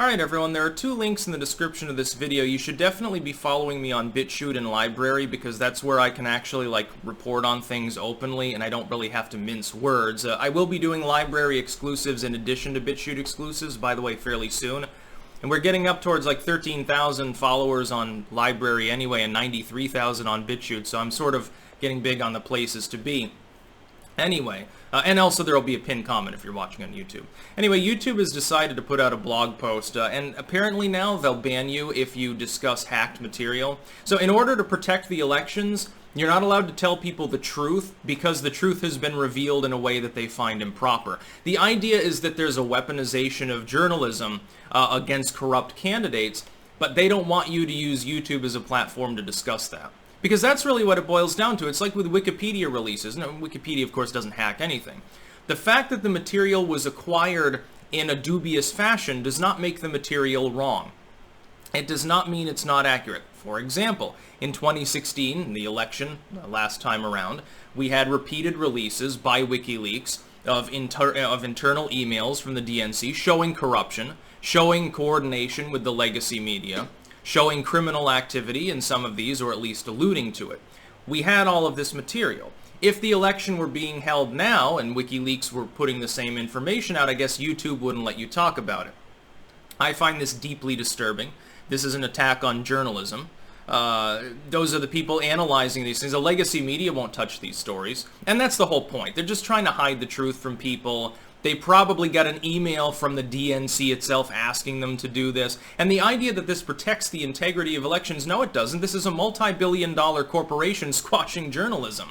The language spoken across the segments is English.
Alright everyone, there are two links in the description of this video. You should definitely be following me on BitChute and Library because that's where I can actually report on things openly and I don't really have to mince words. I will be doing Library exclusives in addition to BitChute exclusives, by the way, fairly soon. And we're getting up towards 13,000 followers on Library anyway and 93,000 on BitChute, so I'm sort of getting big on the places to be. Anyway, and also there will be a pinned comment if you're watching on YouTube. Anyway, YouTube has decided to put out a blog post, and apparently now they'll ban you if you discuss hacked material. So in order to protect the elections, you're not allowed to tell people the truth because the truth has been revealed in a way that they find improper. The idea is that there's a weaponization of journalism against corrupt candidates, but they don't want you to use YouTube as a platform to discuss that. Because that's really what it boils down to. It's like with Wikipedia releases. No, Wikipedia, of course, doesn't hack anything. The fact that the material was acquired in a dubious fashion does not make the material wrong. It does not mean it's not accurate. For example, in 2016, the election, last time around, we had repeated releases by WikiLeaks of internal emails from the DNC showing corruption, showing coordination with the legacy media, showing criminal activity in some of these, or at least alluding to it. We had all of this material. If the election were being held now, and WikiLeaks were putting the same information out, I guess YouTube wouldn't let you talk about it. I find this deeply disturbing. This is an attack on journalism. Those are the people analyzing these things. The legacy media won't touch these stories. And that's the whole point. They're just trying to hide the truth from people. They probably got an email from the DNC itself asking them to do this. And the idea that this protects the integrity of elections, no it doesn't. This is a multi-billion-dollar corporation squashing journalism.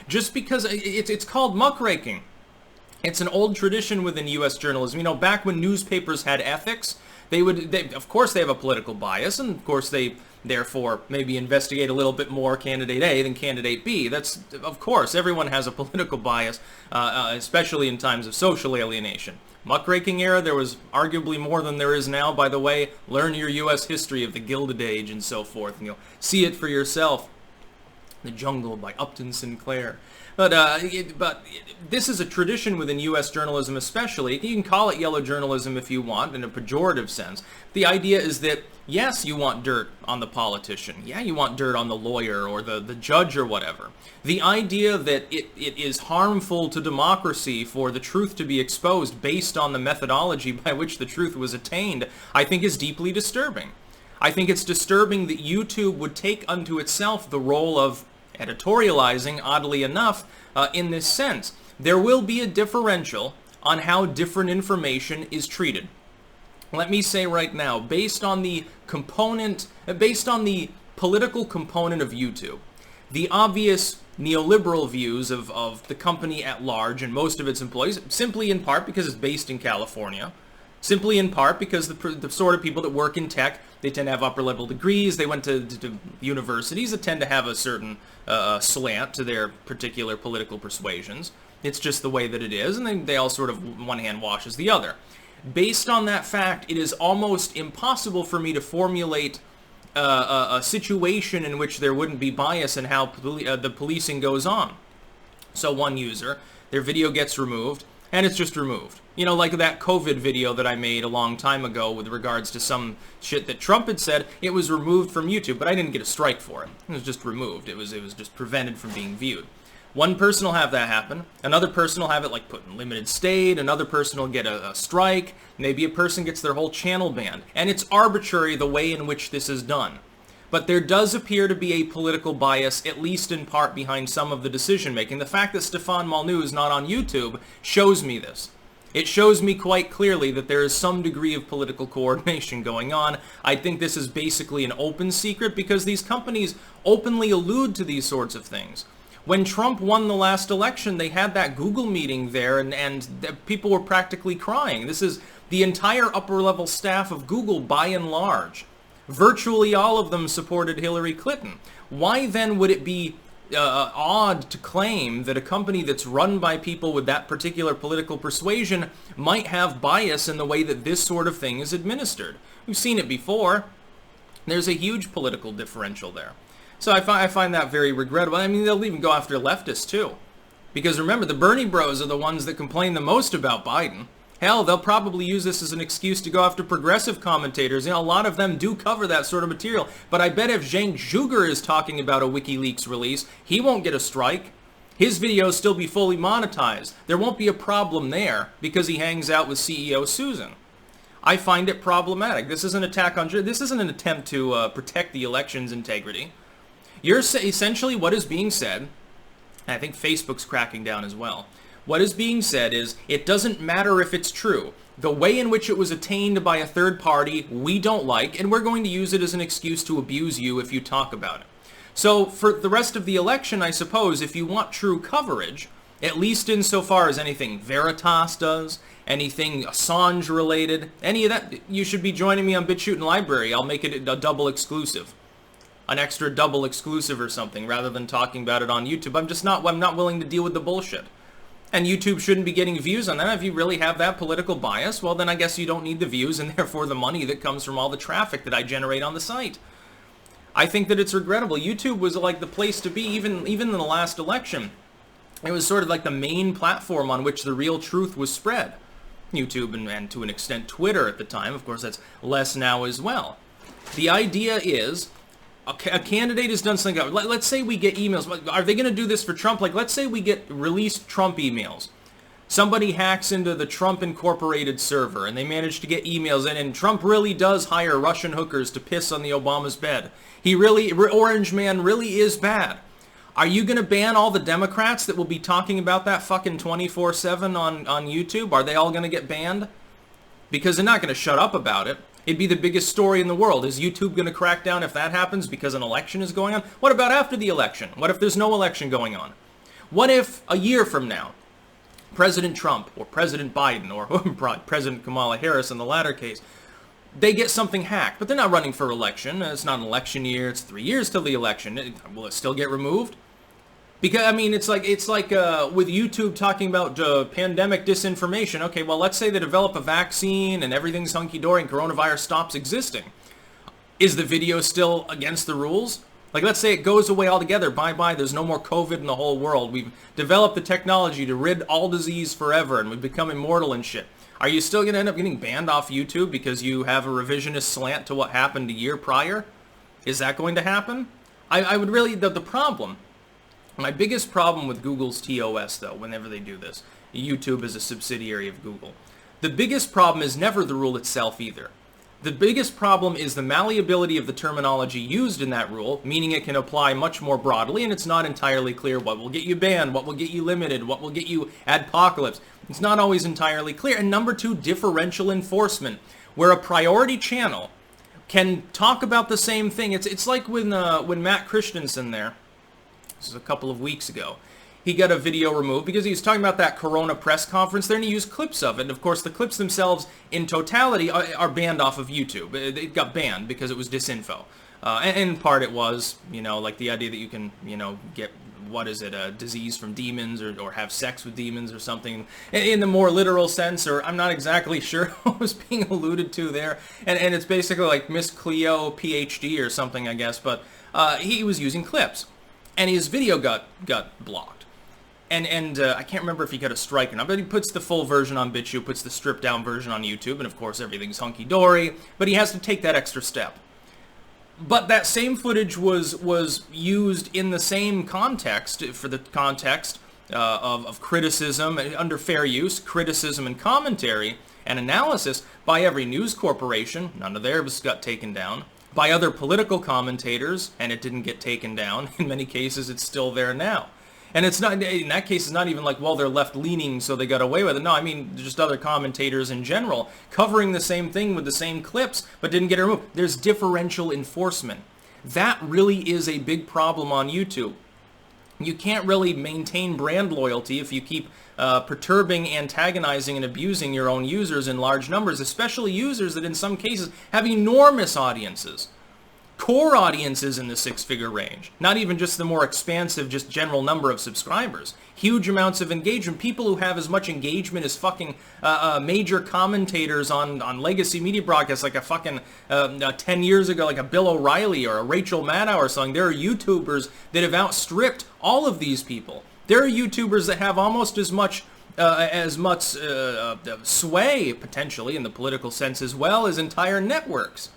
Just because it's called muckraking. It's an old tradition within U.S. journalism. You know, back when newspapers had ethics, of course they have a political bias, and of course they therefore maybe investigate a little bit more candidate A than candidate B. That's, of course, everyone has a political bias, especially in times of social alienation. Muckraking era, there was arguably more than there is now. By the way, learn your U.S. history of the Gilded Age and so forth, and you'll see it for yourself. The Jungle by Upton Sinclair. But this is a tradition within U.S. journalism especially. You can call it yellow journalism if you want, in a pejorative sense. The idea is that, yes, you want dirt on the politician. Yeah, you want dirt on the lawyer or the judge or whatever. The idea that it is harmful to democracy for the truth to be exposed based on the methodology by which the truth was attained, I think is deeply disturbing. I think it's disturbing that YouTube would take unto itself the role of editorializing, oddly enough, in this sense. There will be a differential on how different information is treated. Let me say right now, based on the political component of YouTube, the obvious neoliberal views of the company at large and most of its employees, simply in part because it's based in California, simply in part because the sort of people that work in tech, they tend to have upper-level degrees, they went to universities that tend to have a certain slant to their particular political persuasions. It's just the way that it is, and they all sort of, one hand washes the other. Based on that fact, it is almost impossible for me to formulate a situation in which there wouldn't be bias in how the policing goes on. So one user, their video gets removed, and it's just removed. You know, like that COVID video that I made a long time ago with regards to some shit that Trump had said. It was removed from YouTube, but I didn't get a strike for it. It was just removed. It was just prevented from being viewed. One person will have that happen. Another person will have it put in limited state. Another person will get a strike. Maybe a person gets their whole channel banned. And it's arbitrary the way in which this is done. But there does appear to be a political bias, at least in part, behind some of the decision-making. The fact that Stefan Molyneux is not on YouTube shows me this. It shows me quite clearly that there is some degree of political coordination going on. I think this is basically an open secret because these companies openly allude to these sorts of things. When Trump won the last election, they had that Google meeting there, and people were practically crying. This is the entire upper-level staff of Google, by and large. Virtually all of them supported Hillary Clinton. Why then would it be odd to claim that a company that's run by people with that particular political persuasion might have bias in the way that this sort of thing is administered? We've seen it before. There's a huge political differential there. So I find that very regrettable. I mean, they'll even go after leftists too. Because remember, the Bernie bros are the ones that complain the most about Biden. Hell, they'll probably use this as an excuse to go after progressive commentators. You know, a lot of them do cover that sort of material. But I bet if Zhang Zhuger is talking about a WikiLeaks release, he won't get a strike. His videos still be fully monetized. There won't be a problem there because he hangs out with CEO Susan. I find it problematic. This is an attack on... This isn't an attempt to protect the election's integrity. Essentially what is being said, and I think Facebook's cracking down as well, what is being said is, it doesn't matter if it's true. The way in which it was attained by a third party, we don't like, and we're going to use it as an excuse to abuse you if you talk about it. So for the rest of the election, I suppose, if you want true coverage, at least insofar as anything Veritas does, anything Assange related, any of that, you should be joining me on BitChute and Library. I'll make it a double exclusive. An extra double exclusive or something, rather than talking about it on YouTube. I'm not willing to deal with the bullshit. And YouTube shouldn't be getting views on that. If you really have that political bias, well then I guess you don't need the views and therefore the money that comes from all the traffic that I generate on the site. I think that it's regrettable. YouTube was like the place to be even in the last election. It was sort of like the main platform on which the real truth was spread. YouTube and to an extent Twitter at the time. Of course that's less now as well. The idea is, a candidate has done something. Let's say we get emails. Are they going to do this for Trump? Like, let's say we get released Trump emails. Somebody hacks into the Trump Incorporated server, and they manage to get emails in, and Trump really does hire Russian hookers to piss on the Obama's bed. Orange Man really is bad. Are you going to ban all the Democrats that will be talking about that fucking 24/7 on YouTube? Are they all going to get banned? Because they're not going to shut up about it. It'd be the biggest story in the world. Is YouTube going to crack down if that happens because an election is going on? What about after the election? What if there's no election going on? What if a year from now, President Trump or President Biden or President Kamala Harris in the latter case, they get something hacked, but they're not running for election. It's not an election year. It's 3 years till the election. Will it still get removed? Because, I mean, it's like with YouTube talking about pandemic disinformation. Okay, well, let's say they develop a vaccine and everything's hunky-dory and coronavirus stops existing. Is the video still against the rules? Like, let's say it goes away altogether. Bye-bye, there's no more COVID in the whole world. We've developed the technology to rid all disease forever and we've become immortal and shit. Are you still going to end up getting banned off YouTube because you have a revisionist slant to what happened a year prior? Is that going to happen? I would really... The problem... My biggest problem with Google's TOS, though, whenever they do this, YouTube is a subsidiary of Google. The biggest problem is never the rule itself either. The biggest problem is the malleability of the terminology used in that rule, meaning it can apply much more broadly, and it's not entirely clear what will get you banned, what will get you limited, what will get you adpocalypse. It's not always entirely clear. And number two, differential enforcement, where a priority channel can talk about the same thing. It's like when Matt Christensen there, this is a couple of weeks ago, he got a video removed because he was talking about that Corona press conference there, and he used clips of it. And of course, the clips themselves, in totality, are banned off of YouTube. It got banned because it was disinfo. And in part it was, you know, like the idea that you can, you know, get, what is it, a disease from demons or have sex with demons or something in the more literal sense, or I'm not exactly sure what was being alluded to there. And it's basically like Miss Cleo PhD or something, I guess, but he was using clips. And his video got blocked. And I can't remember if he got a strike or not, but he puts the full version on BitChute, puts the stripped down version on YouTube, and of course everything's hunky-dory, but he has to take that extra step. But that same footage was used in the same context, for the context of criticism, under fair use, criticism and commentary and analysis by every news corporation. None of theirs got taken down. By other political commentators, and it didn't get taken down. In many cases, it's still there now. And it's not, in that case, it's not even like, well, they're left-leaning, so they got away with it. No, I mean, just other commentators in general, covering the same thing with the same clips, but didn't get it removed. There's differential enforcement. That really is a big problem on YouTube. You can't really maintain brand loyalty if you keep perturbing, antagonizing, and abusing your own users in large numbers, especially users that in some cases have enormous audiences. Core audiences in the six-figure range. Not even just the more expansive, just general number of subscribers. Huge amounts of engagement. People who have as much engagement as fucking major commentators on legacy media broadcasts, like a fucking 10 years ago, like a Bill O'Reilly or a Rachel Maddow or something. There are YouTubers that have outstripped all of these people. There are YouTubers that have almost as much as much sway, potentially, in the political sense as well, as entire networks.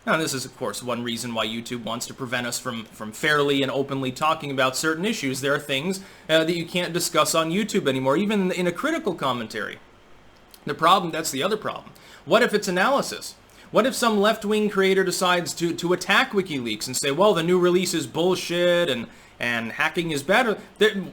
Now, this is, of course, one reason why YouTube wants to prevent us from fairly and openly talking about certain issues. There are things that you can't discuss on YouTube anymore, even in a critical commentary. That's the other problem. What if it's analysis? What if some left-wing creator decides to attack WikiLeaks and say, well, the new release is bullshit and hacking is bad?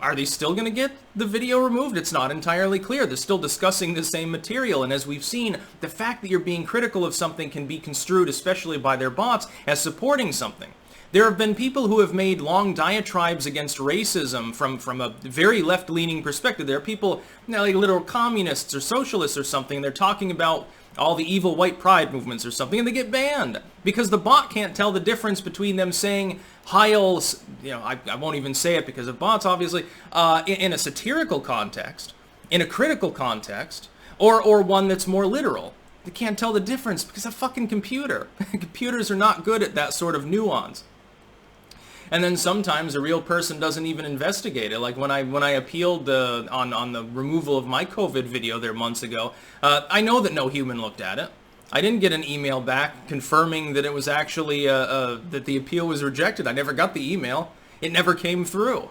Are they still going to get the video removed? It's not entirely clear. They're still discussing the same material, and as we've seen, the fact that you're being critical of something can be construed, especially by their bots, as supporting something. There have been people who have made long diatribes against racism from a very left-leaning perspective. There are people, like literal communists or socialists or something, they're talking about all the evil white pride movements or something, and they get banned because the bot can't tell the difference between them saying Heil, I won't even say it because of bots, obviously, in a satirical context, in a critical context, or one that's more literal. They can't tell the difference because of a fucking computer. Computers are not good at that sort of nuance. And then sometimes a real person doesn't even investigate it. Like when I appealed on the removal of my COVID video there months ago, I know that no human looked at it. I didn't get an email back confirming that it was actually that the appeal was rejected. I never got the email. It never came through.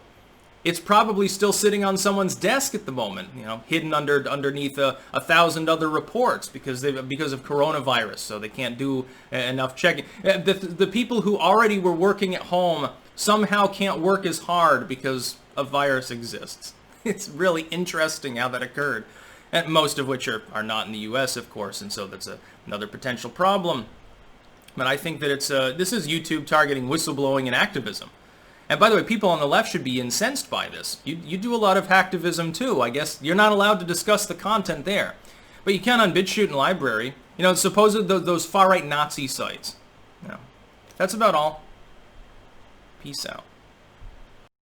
It's probably still sitting on someone's desk at the moment, hidden underneath 1,000 other reports because of coronavirus, so they can't do enough checking. The people who already were working at home somehow can't work as hard because a virus exists. It's really interesting how that occurred, and most of which are not in the U.S., of course, and so that's another potential problem. But I think that this is YouTube targeting whistleblowing and activism. And by the way, people on the left should be incensed by this. You do a lot of hacktivism too. I guess you're not allowed to discuss the content there. But you can on BitChute and Library. Supposedly those far-right Nazi sites. That's about all. Peace out.